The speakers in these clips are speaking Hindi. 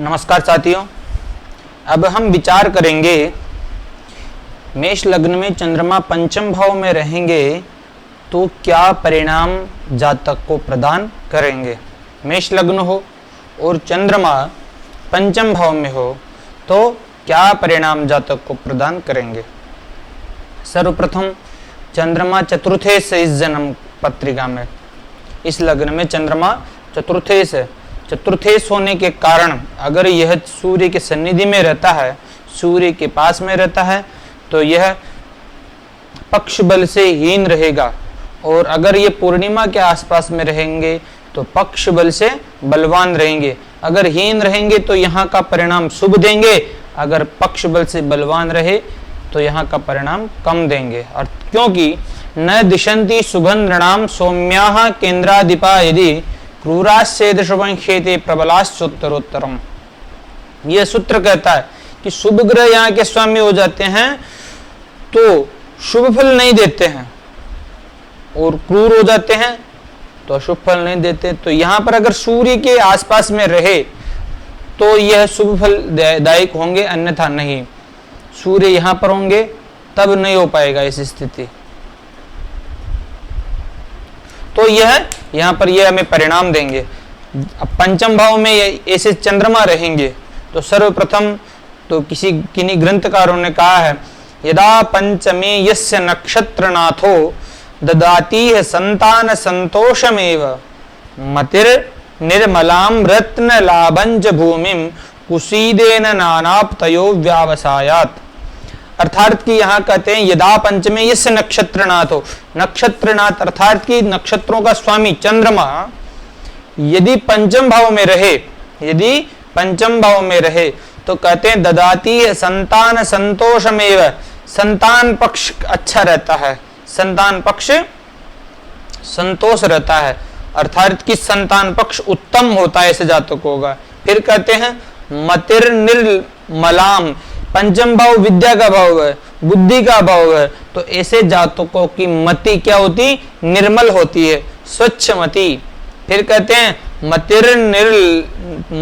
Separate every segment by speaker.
Speaker 1: नमस्कार साथियों, अब हम विचार करेंगे मेष लग्न में चंद्रमा पंचम भाव में रहेंगे तो क्या परिणाम जातक को प्रदान करेंगे। मेष लग्न हो और चंद्रमा पंचम भाव में हो तो क्या परिणाम जातक को प्रदान करेंगे। सर्वप्रथम चंद्रमा चतुर्थे से इस जन्म पत्रिका में, इस लग्न में चंद्रमा चतुर्थेश है। चतुर्थेश होने के कारण अगर यह सूर्य के सन्निधि में रहता है, सूर्य के पास में रहता है, तो यह पक्ष बल से हीन रहेगा, और अगर ये पूर्णिमा के आसपास में रहेंगे तो पक्ष बल से बलवान रहेंगे। अगर हीन रहेंगे तो यहाँ का परिणाम शुभ देंगे, अगर पक्ष बल से बलवान रहे तो यहाँ का परिणाम कम देंगे। और क्योंकि न दिशंति शुभं नृणाम सौम्याः केंद्राधिपा यदि क्रूराश्चेद शुभं खेते प्रबलाश्चोत्तरोत्तरम। यह सूत्र कहता है कि शुभ ग्रह यहाँ के स्वामी हो जाते हैं तो शुभ फल नहीं देते हैं, और क्रूर हो जाते हैं तो अशुभ फल नहीं देते। तो यहाँ पर अगर सूर्य के आसपास में रहे तो यह शुभ फल दायक होंगे, अन्यथा नहीं। सूर्य यहाँ पर होंगे तब नहीं हो पाएगा इस स्थिति। तो यह यहाँ पर यह हमें परिणाम देंगे। अब पंचम भाव में ऐसे चंद्रमा रहेंगे तो सर्वप्रथम तो किन्हीं ग्रंथकारों ने कहा है, यदा पंचमे यस्य नक्षत्रनाथो ददाति है संतान संतोषमेव मतिर निर्मलाम रत्न लाभंज भूमिम कुसीदेन नानाप्तयो व्यावसायात। अर्थात कि यहाँ कहते हैं यदा पंचमे यस्य नक्षत्रनाथ हो, नक्षत्रनाथ अर्थात कि नक्षत्रों का स्वामी चंद्रमा यदि पंचम भाव में रहे, यदि पंचम भाव में रहे तो कहते हैं ददाती है संतान संतोषमेव, संतान पक्ष अच्छा रहता है, संतान पक्ष संतोष रहता है, अर्थात कि संतान पक्ष उत्तम होता है, ऐसे जातक होगा। फिर कहते हैं मतिर निर्मलाम, पंचम भाव विद्या का भाव है, बुद्धि का भाव है, तो ऐसे जातकों की मति क्या होती, निर्मल होती है, स्वच्छ मति। फिर कहते हैं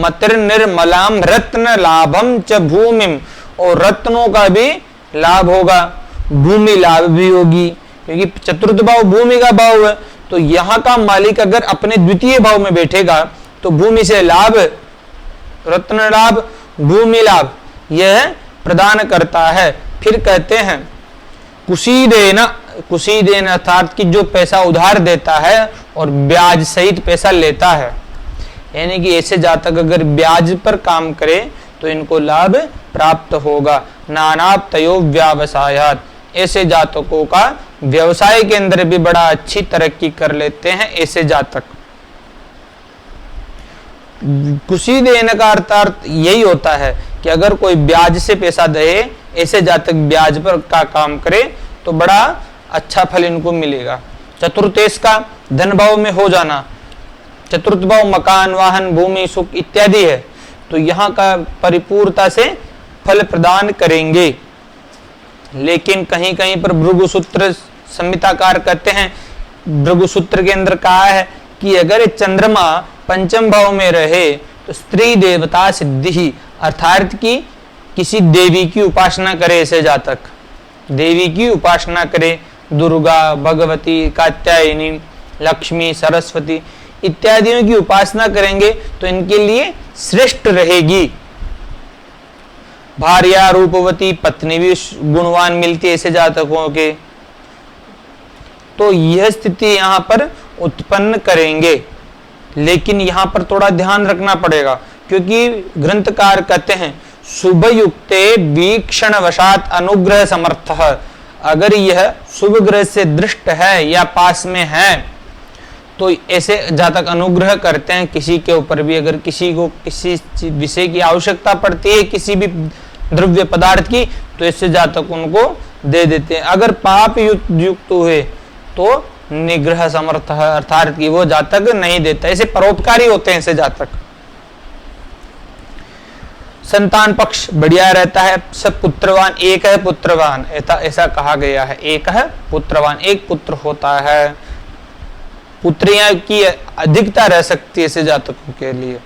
Speaker 1: मतिर निर्मलाम रत्न लाभम च भूमिम, और रत्नों का भी लाभ होगा, भूमि लाभ भी होगी, क्योंकि चतुर्थ भाव भूमि का भाव है। तो यहाँ का मालिक अगर अपने द्वितीय भाव में बैठेगा तो भूमि से लाभ, रत्न लाभ, भूमि लाभ यह प्रदान करता है। फिर कहते हैं कुसीदेन अर्थात कि जो पैसा उधार देता है और ब्याज सहित पैसा लेता है, यानी कि ऐसे जातक अगर ब्याज पर काम करे तो इनको लाभ प्राप्त होगा। नानाप्तयो व्यावसायात, ऐसे जातकों का व्यवसाय के अंदर भी बड़ा अच्छी तरक्की कर लेते हैं ऐसे जातक। कुसीदेन का अर्थ यही होता है कि अगर कोई ब्याज से पैसा दे, ऐसे जातक ब्याज पर का काम करे तो बड़ा अच्छा फल इनको मिलेगा। चतुर्थेश का धन भाव में हो जाना, चतुर्थ भाव मकान, वाहन, भूमि, सुख इत्यादि है, तो यहाँ का परिपूर्णता से फल प्रदान करेंगे। लेकिन कहीं कहीं पर भृगुसूत्र संहिताकार कहते हैं, भृगुसूत्र के अंदर कहा है कि अगर चंद्रमा पंचम भाव में रहे तो स्त्री देवता सिद्धि ही, अर्थात कि किसी देवी की उपासना करे ऐसे जातक, देवी की उपासना करे, दुर्गा, भगवती, कात्यायनी, लक्ष्मी, सरस्वती इत्यादियों की उपासना करेंगे तो इनके लिए श्रेष्ठ रहेगी। भार्या रूपवती पत्नी भी गुणवान मिलती है ऐसे जातकों के, तो यह स्थिति यहाँ पर उत्पन्न करेंगे। लेकिन यहाँ पर थोड़ा ध्यान रखना पड़ेगा, क्योंकि ग्रंथकार कहते हैं शुभ युक्ते वीक्षण वशात अनुग्रह समर्थ, अगर यह शुभ ग्रह से दृष्ट है या पास में है तो ऐसे जातक अनुग्रह करते हैं किसी के ऊपर भी। अगर किसी को किसी विषय की आवश्यकता पड़ती है, किसी भी द्रव्य पदार्थ की, तो ऐसे जातक उनको दे देते हैं। अगर पाप युक्त हुए तो निग्रह समर्थ है, अर्थात कि वो जातक नहीं देता, ऐसे परोपकारी होते हैं ऐसे जातक। संतान पक्ष बढ़िया रहता है, सब पुत्रवान, एक है पुत्रवान, ऐसा कहा गया है, एक है पुत्रवान, एक पुत्र होता है, पुत्रियां की अधिकता रह सकती है ऐसे जातकों के लिए।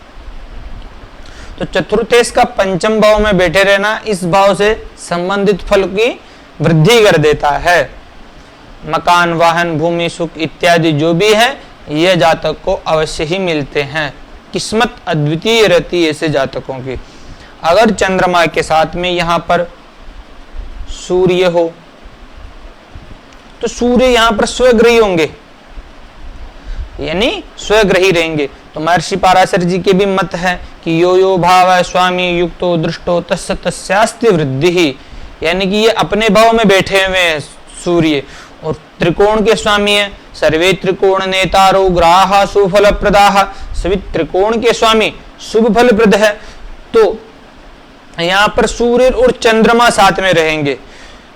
Speaker 1: तो तो चतुर्थेश का पंचम भाव में बैठे रहना इस भाव से संबंधित फल की वृद्धि कर देता है। मकान, वाहन, भूमि, सुख इत्यादि जो भी है ये जातक को अवश्य ही मिलते हैं। किस्मत अद्वितीय रहती है ऐसे जातकों की। अगर चंद्रमा के साथ में यहाँ पर सूर्य हो तो सूर्य यहाँ पर स्वग्रही होंगे, यानी स्वग्रही रहेंगे। तो महर्षि पाराशर जी के भी मत है कि यो यो भाव स्वामी युक्तो दृष्टो तस्य तस्यास्ति वृद्धि ही, यानी कि ये अपने भाव में बैठे हुए हैं सूर्य और त्रिकोण के स्वामी है। सर्वे त्रिकोण नेतारो ग्राहा सुफल प्रदाह, सभी त्रिकोण के स्वामी शुभ फल प्रद है। तो यहाँ पर सूर्य और चंद्रमा साथ में रहेंगे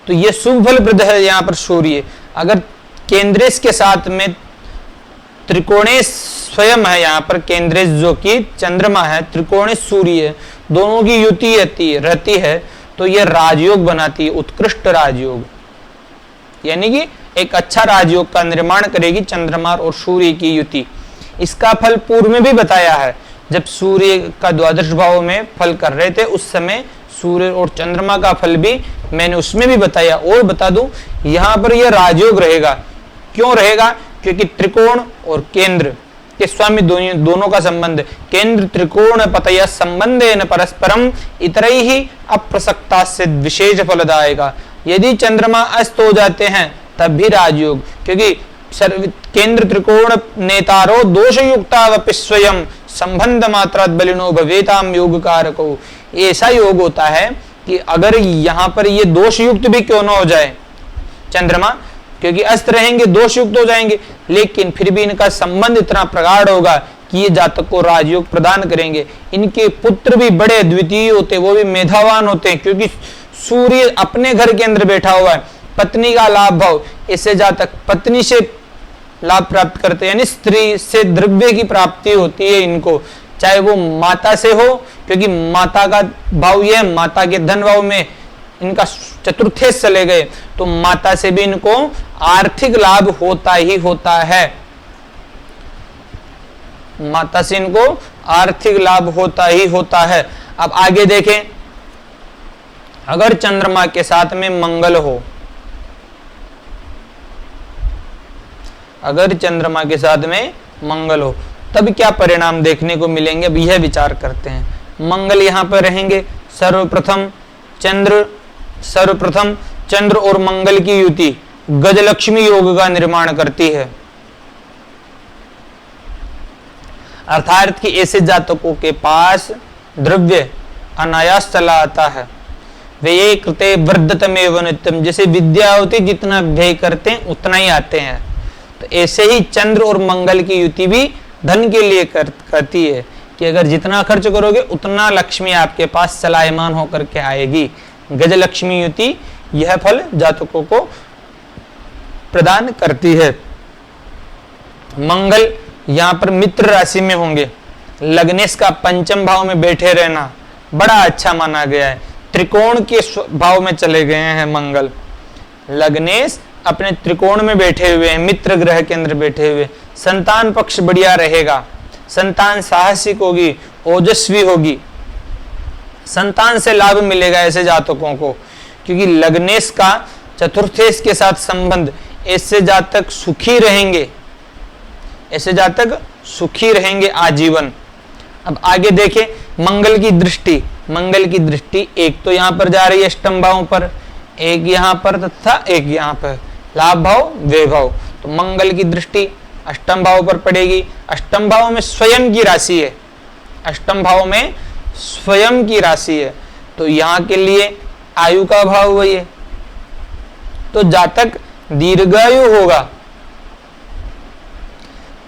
Speaker 1: तो ये शुभ फल प्रद है। यहाँ पर सूर्य अगर केंद्रेश के साथ में त्रिकोणेश स्वयं है, यहाँ पर केंद्रेश जो कि चंद्रमा है, त्रिकोणेश सूर्य है, दोनों की युति रहती है तो यह राजयोग बनाती है, उत्कृष्ट राजयोग, यानी कि एक अच्छा राजयोग का निर्माण करेगी चंद्रमा और सूर्य की युति। इसका फल पूर्व में भी बताया है, जब सूर्य का द्वादश भाव में फल कर रहे थे उस समय सूर्य और चंद्रमा का फल भी मैंने उसमें भी बताया। और बता दूं यहाँ पर यह राजयोग रहेगा। क्यों रहेगा? क्योंकि त्रिकोण और केंद्र के स्वामी दोनों का संबंध, केंद्र त्रिकोण पतय संबंधेन परस्परम इतरई ही अप्रसक्ता से विशेष फलदायेगा। यदि चंद्रमा अस्त हो जाते हैं तब भी राजयोग, क्योंकि केंद्र त्रिकोण नेतारो दोष युक्ता स्वयं संबंध मात्रा बलिनो भवेताम योग कारको। ऐसा योग होता है कि अगर यहाँ पर ये दोष युक्त भी क्यों ना हो जाए चंद्रमा, क्योंकि अस्त रहेंगे दोष युक्त हो जाएंगे, लेकिन फिर भी इनका संबंध इतना प्रगाढ़ होगा कि ये जातक को राजयोग प्रदान करेंगे। इनके पुत्र भी बड़े अद्वितीय होते हैं, वो भी मेधावान होते हैं, क्योंकि सूर्य अपने घर के अंदर बैठा हुआ है। पत्नी का लाभ भाव, इससे जातक पत्नी से लाभ प्राप्त करते हैं, यानी स्त्री से द्रव्य की प्राप्ति होती है इनको, चाहे वो माता से हो, क्योंकि माता का भाव यह, माता के धन भाव में इनका चतुर्थेश चले गए तो माता से भी इनको आर्थिक लाभ होता ही होता है। माता से इनको आर्थिक लाभ होता ही होता है। अब आगे देखें, अगर चंद्रमा के साथ में मंगल हो, अगर चंद्रमा के साथ में मंगल हो तब क्या परिणाम देखने को मिलेंगे, अब यह विचार करते हैं। मंगल यहां पर रहेंगे। सर्वप्रथम चंद्र और मंगल की युति गजलक्ष्मी योग का निर्माण करती है, अर्थात कि ऐसे जातकों के पास द्रव्य अनायास चला आता है। वे कृते वर्धतमेव नित्यम, जैसे विद्या होती जितना व्यय करते हैं उतना ही आते हैं। तो ऐसे ही चंद्र और मंगल की युति भी धन के लिए करती है कि अगर जितना खर्च करोगे उतना लक्ष्मी आपके पास चलायमान होकर के आएगी। गजलक्ष्मी युति यह फल जातकों को प्रदान करती है। मंगल यहाँ पर मित्र राशि में होंगे, लग्नेश का पंचम भाव में बैठे रहना बड़ा अच्छा माना गया है। त्रिकोण के भाव में चले गए हैं मंगल, लग्नेश अपने त्रिकोण में बैठे हुए हैं, मित्र ग्रह के अंदर बैठे हुए। संतान पक्ष बढ़िया रहेगा, संतान साहसिक होगी, ओजस्वी होगी, संतान से लाभ मिलेगा ऐसे जातकों को, क्योंकि लग्नेश का चतुर्थेश के साथ संबंध। ऐसे जातक सुखी रहेंगे, ऐसे जातक सुखी रहेंगे आजीवन। अब आगे देखें, मंगल की दृष्टि एक तो यहाँ पर जा रही है अष्टम भाव पर, एक यहाँ पर तथा एक यहाँ पर, लाभ भाव व्यय भाव। तो मंगल की दृष्टि अष्टम भाव पर पड़ेगी। अष्टम भाव में स्वयं की राशि है, अष्टम भाव में स्वयं की राशि है, तो यहाँ के लिए आयु का भाव वही है, तो जातक दीर्घायु होगा,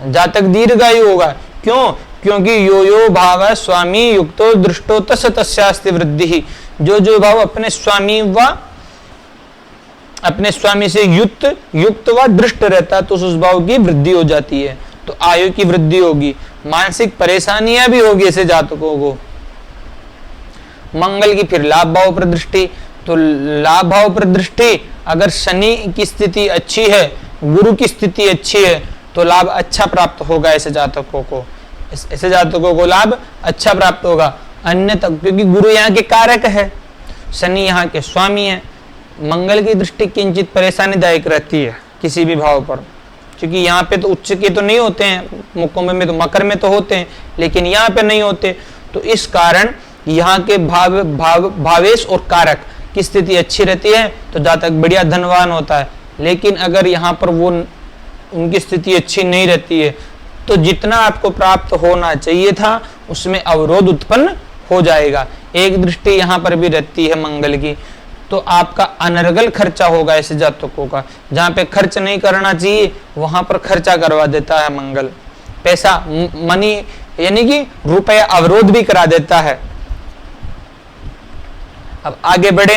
Speaker 1: जातक दीर्घायु होगा। क्यों? क्योंकि यो यो भाव स्वामी युक्तो दृष्टो तस् तस्यास्ति वृद्धि। जो भाव अपने स्वामी से युक्त व दृष्ट रहता है तो उस भाव की वृद्धि हो जाती है, तो आयु की वृद्धि होगी, मानसिक परेशानियां भी होगी ऐसे जातकों को। मंगल की फिर लाभ भाव पर दृष्टि, तो लाभ भाव पर दृष्टि अगर शनि की स्थिति अच्छी है, गुरु की स्थिति अच्छी है तो लाभ अच्छा प्राप्त होगा ऐसे जातकों को, ऐसे जातकों को लाभ अच्छा प्राप्त होगा। अन्य तक, क्योंकि गुरु यहाँ के कारक है, शनि यहाँ के स्वामी है। मंगल की दृष्टि किंचित परेशानीदायक रहती है किसी भी भाव पर, क्योंकि यहाँ पे तो उच्च के तो नहीं होते हैं, मुकुंभ में तो मकर में तो होते हैं, लेकिन यहाँ पे नहीं होते। तो इस कारण यहाँ के भावेश और कारक की स्थिति अच्छी रहती है तो जातक बढ़िया धनवान होता है। लेकिन अगर यहाँ पर वो उनकी स्थिति अच्छी नहीं रहती है तो जितना आपको प्राप्त होना चाहिए था उसमें अवरोध उत्पन्न हो जाएगा। एक दृष्टि यहाँ पर भी रहती है मंगल की, तो आपका अनर्गल खर्चा होगा ऐसे जातकों का। जहाँ पे खर्च नहीं करना चाहिए वहां पर खर्चा करवा देता है मंगल, पैसा मनी यानी कि रुपया अवरोध भी करा देता है। अब आगे बढ़े,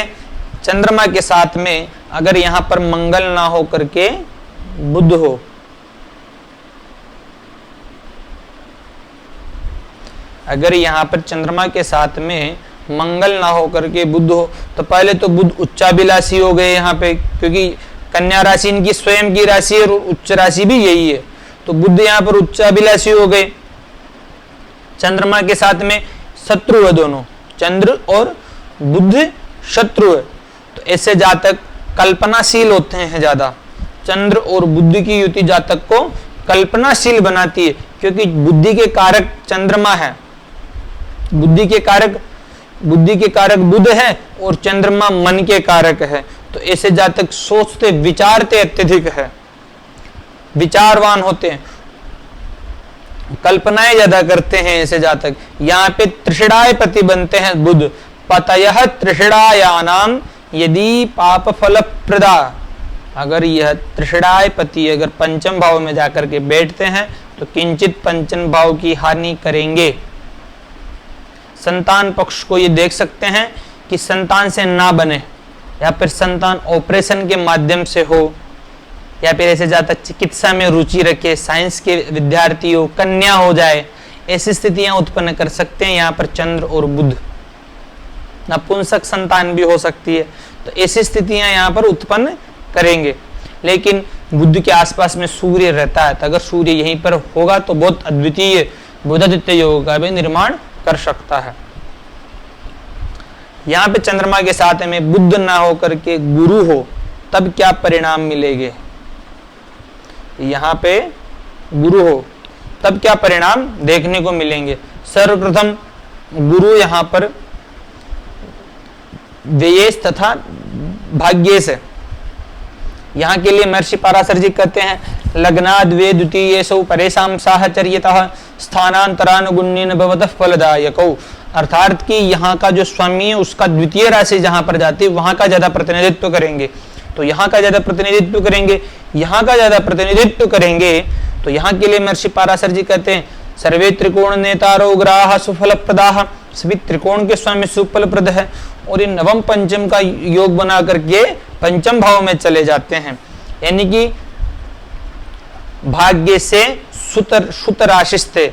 Speaker 1: चंद्रमा के साथ में अगर यहां पर मंगल ना हो करके बुध हो, अगर यहां पर चंद्रमा के साथ में मंगल ना हो करके बुध हो, तो पहले तो बुध उच्चाभिलाषी हो गए यहाँ पे, क्योंकि कन्या राशि इनकी स्वयं की राशि है और उच्च राशि भी यही है, तो बुध यहाँ पर उच्चाभिलाषी हो गए। चंद्रमा के साथ में शत्रु है, दोनों चंद्र और बुध शत्रु है, तो ऐसे जातक कल्पनाशील होते हैं ज्यादा। चंद्र और बुद्धि की युति जातक को कल्पनाशील बनाती है, क्योंकि बुद्धि के कारक चंद्रमा है, बुद्धि के कारक बुध है और चंद्रमा मन के कारक है। तो ऐसे जातक सोचते विचारते अत्यधिक है, विचारवान होते हैं, कल्पनाएं ज्यादा करते हैं ऐसे जातक। यहाँ पे त्रिषिणाय पति बनते हैं बुध, पतयः त्रिषिणायानाम यदि पाप फल प्रदा। अगर यह त्रिषिणाय पति अगर पंचम भाव में जाकर के बैठते हैं तो किंचित पंचम भाव की हानि करेंगे। संतान पक्ष को ये देख सकते हैं कि संतान से ना बने, या फिर संतान ऑपरेशन के माध्यम से हो, या फिर ऐसे जातक चिकित्सा में रुचि रखे, साइंस के विद्यार्थी हो, कन्या हो जाए, ऐसी स्थितियां उत्पन्न कर सकते हैं यहाँ पर चंद्र और बुध। नपुंसक संतान भी हो सकती है, तो ऐसी स्थितियां यहाँ पर उत्पन्न करेंगे। लेकिन बुध के आसपास में सूर्य रहता है, तो अगर सूर्य यहीं पर होगा तो बहुत अद्वितीय बुधादित्य योग का भी निर्माण कर सकता है। यहाँ पे चंद्रमा के साथ में बुध ना हो करके गुरु हो, तब क्या परिणाम मिलेंगे। यहाँ पे गुरु हो तब क्या परिणाम देखने को मिलेंगे। सर्वप्रथम गुरु यहाँ पर व्ययेश तथा भाग्येश है। यहाँ के लिए महर्षि पराशर जी कहते हैं, लग्नाद् वे द्वितीयेषु परेषां साहचर्यतः स्थानांतरानुगुण्येन भवतः फलदायकौ। अर्थात कि यहाँ का जो स्वामी है उसका द्वितीय राशि जहाँ पर जाती है वहां का ज्यादा प्रतिनिधित्व करेंगे, तो यहाँ का ज्यादा प्रतिनिधित्व करेंगे, यहाँ का ज्यादा प्रतिनिधित्व करेंगे। तो यहाँ के लिए महर्षि पराशर जी कहते हैं, सर्वे त्रिकोण नेतारो ग्राह सुफल प्रदाह। सभी त्रिकोण के स्वामी सुफल प्रद है, और ये नवम पंचम का योग बना करके पंचम भाव में चले जाते हैं। यानी कि भाग्य से सुत राशिस्ते,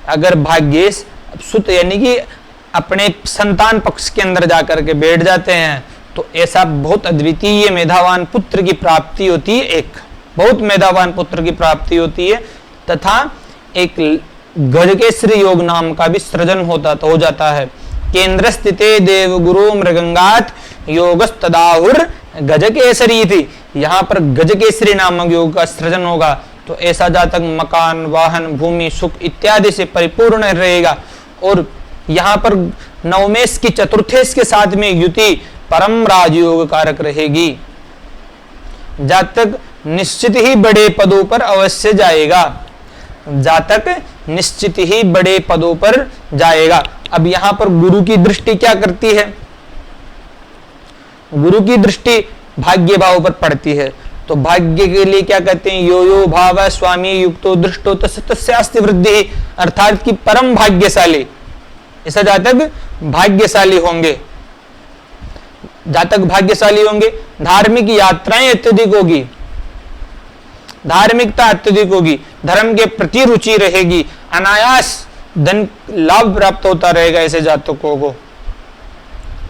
Speaker 1: अगर भाग्य सुत यानी कि अपने संतान पक्ष के अंदर जाकर के बैठ जाते हैं तो ऐसा बहुत अद्वितीय मेधावान पुत्र की प्राप्ति होती है, एक बहुत मेधावान पुत्र की प्राप्ति होती है, तथा एक गजकेसरी योग नाम का भी सृजन हो जाता है। केंद्र स्थिते देव गुरु मृगंगात योगस्तदाहुर गजकेसरी थी। यहाँ पर गजकेसरी नामक योग का सृजन होगा, तो ऐसा जातक मकान, वाहन, भूमि, सुख इत्यादि से परिपूर्ण रहेगा। और यहाँ पर नवमेश की चतुर्थेश के साथ में युति परम राजयोग कारक रहेगी। जातक निश्चित ही बड़े पदों पर अवश्य जाएगा, जातक निश्चित ही बड़े पदों पर जाएगा। अब यहाँ पर गुरु की दृष्टि क्या करती है, गुरु की दृष्टि भाग्य भाव पर पड़ती है। तो भाग्य के लिए क्या कहते हैं, यो यो भाव स्वामी युक्तो दृष्टो तस्यास्ति वृद्धि, अर्थात कि परम भाग्यशाली, ऐसा जातक भाग्यशाली होंगे, जातक भाग्यशाली होंगे। धार्मिक यात्राएं अत्यधिक होगी, धार्मिकता अत्यधिक होगी, धर्म के प्रति रुचि रहेगी, अनायास धन लाभ प्राप्त होता रहेगा ऐसे जातकों को।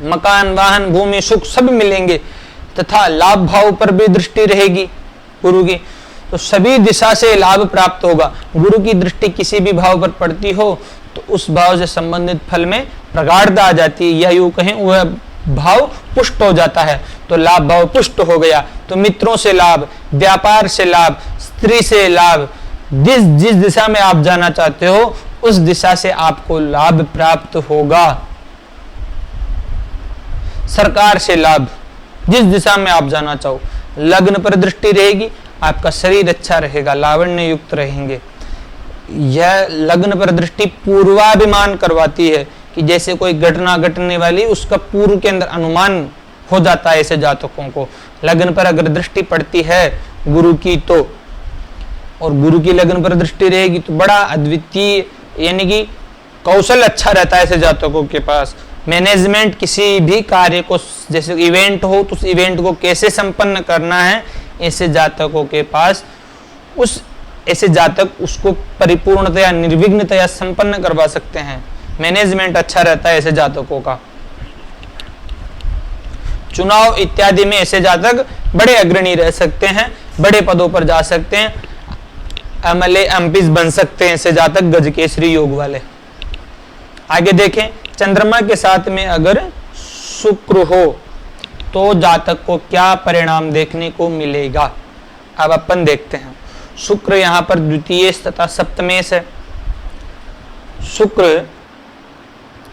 Speaker 1: मकान, वाहन, भूमि, सुख सब मिलेंगे, तथा लाभ भाव पर भी दृष्टि रहेगी गुरु की, तो सभी दिशा से लाभ प्राप्त होगा। गुरु की दृष्टि किसी भी भाव पर पड़ती हो तो उस भाव से संबंधित फल में प्रगाढ़ता आ जाती है, या यूं कहें वह भाव पुष्ट हो जाता है। तो लाभ भाव पुष्ट हो गया तो मित्रों से लाभ, व्यापार से लाभ, स्त्री से लाभ, जिस दिशा में आप जाना चाहते हो उस दिशा से आपको लाभ प्राप्त होगा। सरकार से लाभ, जिस दिशा में आप जाना चाहो। लग्न पर दृष्टि रहेगी, आपका शरीर अच्छा रहेगा, लावण्य युक्त रहेंगे। यह लग्न पर दृष्टि पूर्वाभिमान करवाती है कि जैसे कोई घटना घटने वाली उसका पूर्व के अंदर अनुमान हो जाता है ऐसे जातकों को। लग्न पर अगर दृष्टि पड़ती है गुरु की तो, और गुरु की लग्न पर दृष्टि रहेगी तो बड़ा अद्वितीय यानी कि कौशल अच्छा रहता है ऐसे जातकों के पास। मैनेजमेंट किसी भी कार्य को, जैसे इवेंट हो तो उस इवेंट को कैसे संपन्न करना है, ऐसे जातकों के पास ऐसे जातक उसको परिपूर्णतया निर्विघ्नतया संपन्न करवा सकते हैं। मैनेजमेंट अच्छा रहता है ऐसे जातकों का। चुनाव इत्यादि में ऐसे जातक बड़े अग्रणी रह सकते हैं, बड़े पदों पर जा सकते हैं, एमएलए एमपीज बन सकते हैं ऐसे जातक गजकेसरी योग वाले। आगे देखें, चंद्रमा के साथ में अगर शुक्र हो तो जातक को क्या परिणाम देखने को मिलेगा। अब अपन देखते हैं। शुक्र यहाँ पर द्वितीय तथा सप्तमेश है। शुक्र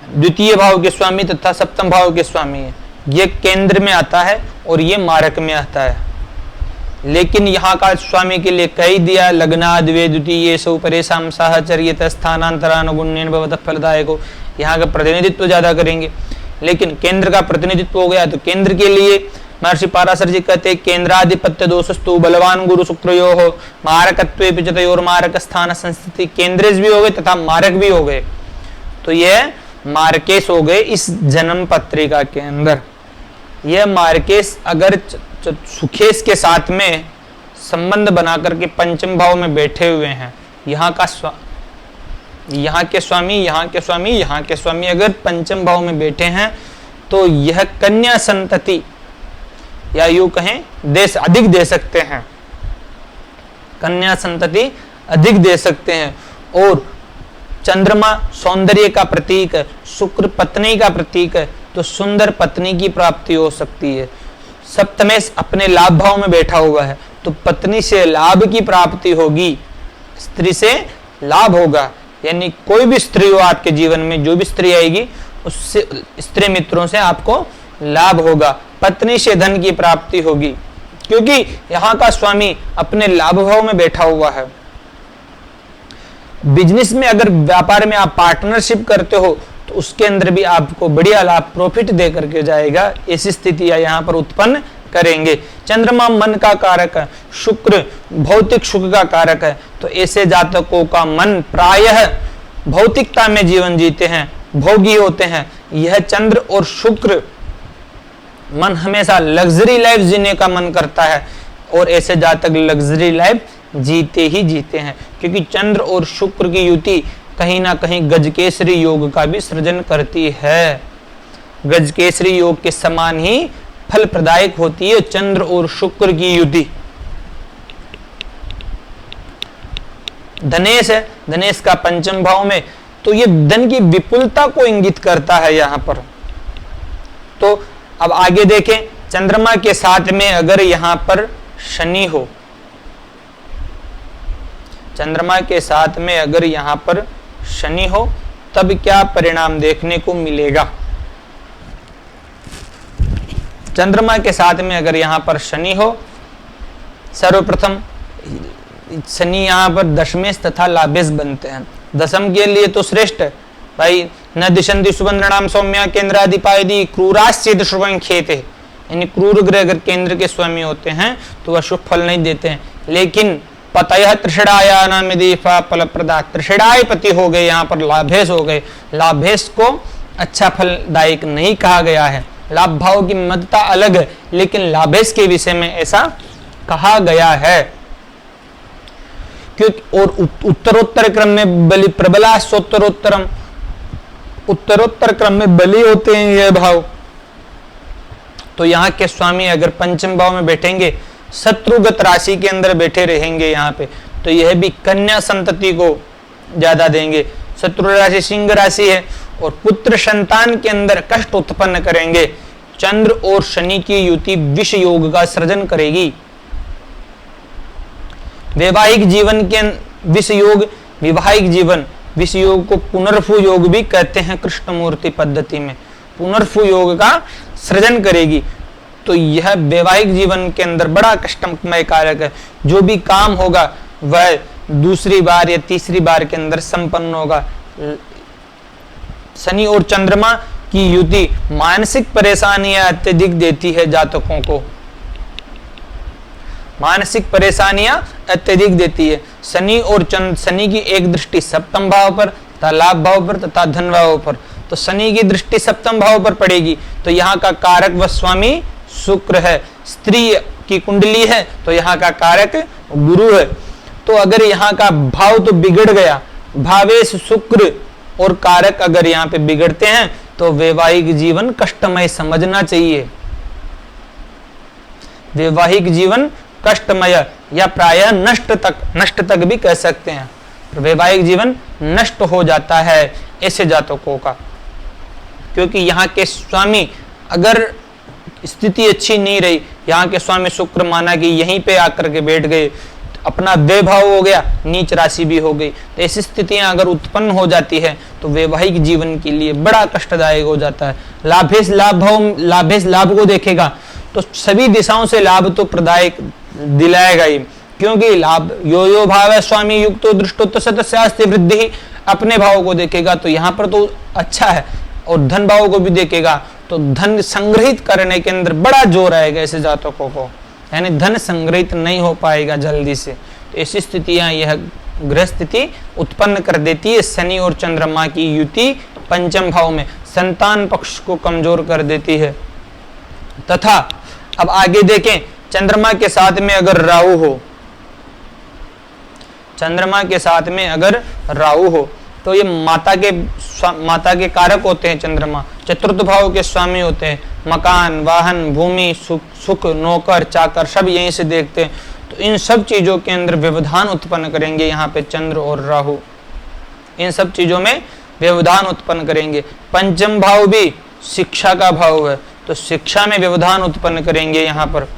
Speaker 1: द्वितीय भाव के स्वामी तथा सप्तम भाव के स्वामी है। ये केंद्र में आता है और ये मारक में आता है, लेकिन यहाँ का स्वामी के लिए कही दिया लग्नाद्वे द्वितीय सौ परेशान साहचर्यत स्थानांतरानुगुण्येन भवतः फलदायको। यहाँ का प्रतिनिधित्व ज्यादा करेंगे, लेकिन केंद्र का प्रतिनिधित्व हो गया तो केंद्र के लिए महर्षि पाराशर जी कहते हैं केंद्राधिपत्य दोषस्तु बलवान गुरु शुक्रो हो मारकत्वे पिचतयोर मारक स्थान संस्थिति। केंद्रेश भी हो गए तथा मारक भी हो गए, तो यह मार्केश हो गए इस जन्म पत्रिका के अंदर। यह मार्केश अगर सुखेश के साथ में संबंध बना करके पंचम भाव में बैठे हुए हैं, यहाँ के स्वामी, यहाँ के स्वामी, यहाँ के स्वामी अगर पंचम भाव में बैठे हैं तो यह कन्या संतति या यूं कहें देश अधिक दे सकते हैं, कन्या संतति अधिक दे सकते हैं। और चंद्रमा सौंदर्य का प्रतीक है, शुक्र पत्नी का प्रतीक है, तो सुंदर पत्नी की प्राप्ति हो सकती है। सप्तमेश अपने लाभ भाव में बैठा हुआ है तो पत्नी से लाभ की प्राप्ति होगी, स्त्री से लाभ होगा। यानी कोई भी स्त्री हो आपके जीवन में, जो भी स्त्री आएगी उससे, स्त्री मित्रों से आपको लाभ होगा। पत्नी से धन की प्राप्ति होगी क्योंकि यहाँ का स्वामी अपने लाभ भाव में बैठा हुआ है। बिजनेस में अगर व्यापार में आप पार्टनरशिप करते हो तो उसके अंदर भी आपको बढ़िया लाभ प्रॉफिट दे करके जाएगा। ऐसी स्थितियां यहाँ पर उत्पन्न करेंगे। चंद्रमा मन का कारक है, शुक्र भौतिक सुख का कारक है, तो ऐसे जातकों का मन प्रायः भौतिकता में जीवन जीते हैं, भोगी होते हैं। यह चंद्र और शुक्र मन हमेशा लग्जरी लाइफ जीने का मन करता है और ऐसे जातक लग्जरी लाइफ जीते ही जीते हैं, क्योंकि चंद्र और शुक्र की युति कहीं ना कहीं गजकेसरी योग का भी सृजन करती है। गजकेसरी योग के समान ही फल प्रदायक होती है चंद्र और शुक्र की युति। धनेश है, धनेश का पंचम भाव में, तो ये धन की विपुलता को इंगित करता है यहाँ पर। तो अब आगे देखें, चंद्रमा के साथ में अगर यहाँ पर शनि हो, चंद्रमा के साथ में अगर यहाँ पर शनि हो तब क्या परिणाम देखने को मिलेगा। चंद्रमा के साथ में अगर यहाँ पर शनि हो, सर्वप्रथम शनि यहाँ पर दशमेश तथा लाभेश बनते हैं। दशम के लिए तो श्रेष्ठ है भाई, न दिशंति सुबंधनाम सौम्या केंद्राधिपायदि क्रूराश्चेत शुभं खेते। यानी क्रूर ग्रह अगर केंद्र के स्वामी होते हैं तो वह शुभ फल नहीं देते हैं। लेकिन पतयः त्रिषडाया नाम दीफा फल प्रदा, त्रिषडाय पति हो गए, यहाँ पर लाभेश हो गए। लाभेश को अच्छा फलदायक नहीं कहा गया है, लाभ भाव की मदता अलग है, लेकिन लाभेश के विषय में ऐसा कहा गया है। क्योंकि और उत्तरोत्तर क्रम में बलि प्रबला सोत्तरोत्तरम, उत्तरोत्तर क्रम में बलि होते हैं ये भाव। तो यहाँ के स्वामी अगर पंचम भाव में बैठेंगे, शत्रुगत राशि के अंदर बैठे रहेंगे यहाँ पे, तो यह भी कन्या संतति को ज्यादा देंगे। शत्रु राशि सिंह राशि है और पुत्र संतान के अंदर कष्ट उत्पन्न करेंगे। चंद्र और शनि की युति विष योग का सृजन करेगी। वैवाहिक जीवन के विष योग, विवाहिक जीवन, विष योग को पुनर्फु योग भी कहते हैं कृष्णमूर्ति पद्धति में, पुनर्फु योग का सृजन करेगी। तो यह वैवाहिक जीवन के अंदर बड़ा कष्टमय कारक है। जो भी काम होगा वह दूसरी बार या तीसरी बार के अंदर संपन्न होगा। शनि और चंद्रमा की युति मानसिक परेशानियां अत्यधिक देती है जातकों को, मानसिक परेशानियां अत्यधिक देती है। शनि और शनि की एक दृष्टि सप्तम भाव पर तथा लाभ भाव पर तथा धन भाव पर, तो शनि की दृष्टि सप्तम भाव पर पड़ेगी तो यहाँ का कारक व स्वामी शुक्र है। स्त्री की कुंडली है तो यहाँ का कारक गुरु है। तो अगर यहाँ का भाव तो बिगड़ गया, भावेश शुक्र और कारक अगर यहाँ पे बिगड़ते हैं तो वैवाहिक जीवन कष्टमय समझना चाहिए। वैवाहिक जीवन कष्टमय या प्रायः नष्ट तक भी कह सकते हैं। वैवाहिक जीवन नष्ट हो जाता है ऐसे जातकों का, क्योंकि यहाँ के स्वामी अगर स्थिति अच्छी नहीं रही, यहाँ के स्वामी शुक्र माना कि यहीं पे आकर के बैठ गए, अपना वैभाव हो गया, नीच राशि भी हो गई, तो ऐसी स्थितियां अगर उत्पन्न हो जाती है तो वैवाहिक जीवन के लिए बड़ा कष्टदायक हो जाता है। लाभेश लाभ को देखेगा तो सभी दिशाओं से लाभ तो प्रदायक दिलाएगा ही, क्योंकि लाभ यो भाव है स्वामी युक्तो दृष्टोत्तर सतस्यास्ति वृद्धि, अपने भाव को देखेगा तो यहाँ पर तो अच्छा है, और धन भाव को भी देखेगा तो धन संग्रहित करने के अंदर बड़ा जोर आएगा ऐसे जातकों को, यानी धन संग्रहित नहीं हो पाएगा जल्दी से। तो ऐसी स्थितियां यह ग्रह स्थिति उत्पन्न कर देती है। शनि और चंद्रमा की युति पंचम भाव में संतान पक्ष को कमजोर कर देती है। तथा अब आगे देखें, चंद्रमा के साथ में अगर राहु हो, चंद्रमा के साथ में अगर राहु हो तो ये माता के कारक होते हैं। चंद्रमा चतुर्थ भाव के स्वामी होते हैं। मकान, वाहन, भूमि, सुख, नौकर, चाकर सब यहीं से देखते हैं। तो इन सब चीजों के अंदर व्यवधान उत्पन्न करेंगे यहाँ पे चंद्र और राहु, इन सब चीजों में व्यवधान उत्पन्न करेंगे। पंचम भाव भी शिक्षा का भाव है तो शिक्षा में व्यवधान उत्पन्न करेंगे। यहाँ पर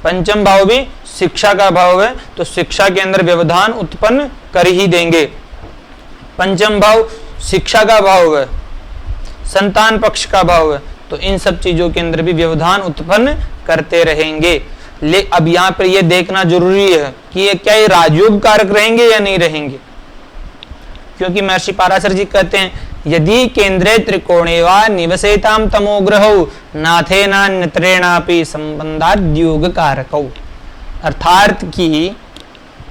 Speaker 1: पंचम भाव भी शिक्षा का भाव है तो शिक्षा के अंदर व्यवधान उत्पन्न कर ही देंगे। पंचम भाव शिक्षा का भाव है, संतान पक्ष का भाव है, तो इन सब चीजों के अंदर भी व्यवधान उत्पन्न करते रहेंगे। अब यहाँ पर यह देखना जरूरी है कि ये क्या ये राजयोग कारक रहेंगे या नहीं रहेंगे, क्योंकि महर्षि पाराशर जी कहते हैं यदि केंद्रे त्रिकोणे वा निवसेताम तमो ग्रहौ नाथेनान्यत्रेणापि संबंधाद्योग कारकौ, अर्थात कि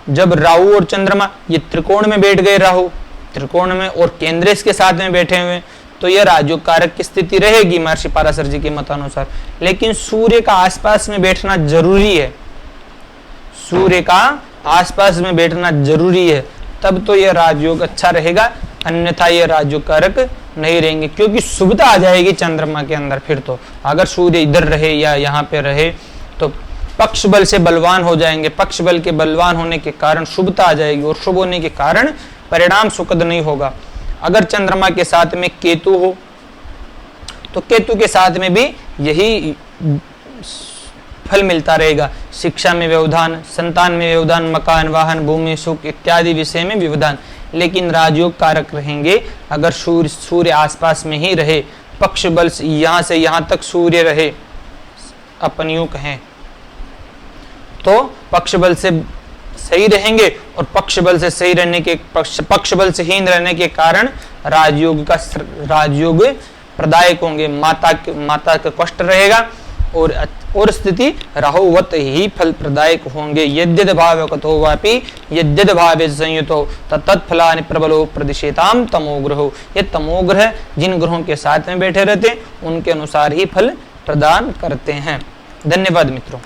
Speaker 1: जब राहु और चंद्रमा ये त्रिकोण में बैठ गए, राहु त्रिकोण में और केंद्र इसके साथ में बैठे हुए, तो यह राजयोग कारक की स्थिति रहेगी महर्षि पाराशर जी के मतानुसार। लेकिन सूर्य का आसपास में बैठना जरूरी है, सूर्य का आसपास में बैठना जरूरी है, तब तो यह राजयोग अच्छा रहेगा, अन्यथा यह राजयोग कारक नहीं रहेंगे, क्योंकि शुभता आ जाएगी चंद्रमा के अंदर। फिर तो अगर सूर्य इधर रहे या यहाँ पे रहे तो पक्ष बल से बलवान हो जाएंगे, पक्ष बल के बलवान होने के कारण शुभता आ जाएगी और शुभ होने के कारण परिणाम सुखद नहीं होगा। अगर चंद्रमा के साथ में केतु हो तो केतु के साथ में भी यही फल मिलता रहेगा, शिक्षा में व्यवधान, संतान में व्यवधान, मकान, वाहन, भूमि, सुख इत्यादि विषय में व्यवधान। लेकिन राजयोग कारक रहेंगे अगर सूर्य आसपास में ही रहे, पक्ष बल यहाँ से यहाँ तक सूर्य रहे, अपन यूं कहें तो पक्ष बल से सही रहेंगे, और पक्ष बल से सही रहने के पक्ष बल से हीन रहने के कारण राजयोग प्रदायक होंगे, माता का कष्ट रहेगा और स्थिति राहुवत ही फल प्रदायक होंगे। यद्यद भावकतो वापि यद्यद भावे संयुतो तत्फलानि प्रबलो प्रदिशेताम तमोग्रहो, ये तमोग्रह जिन ग्रहों के साथ में बैठे रहते हैं उनके अनुसार ही फल प्रदान करते हैं। धन्यवाद मित्रों।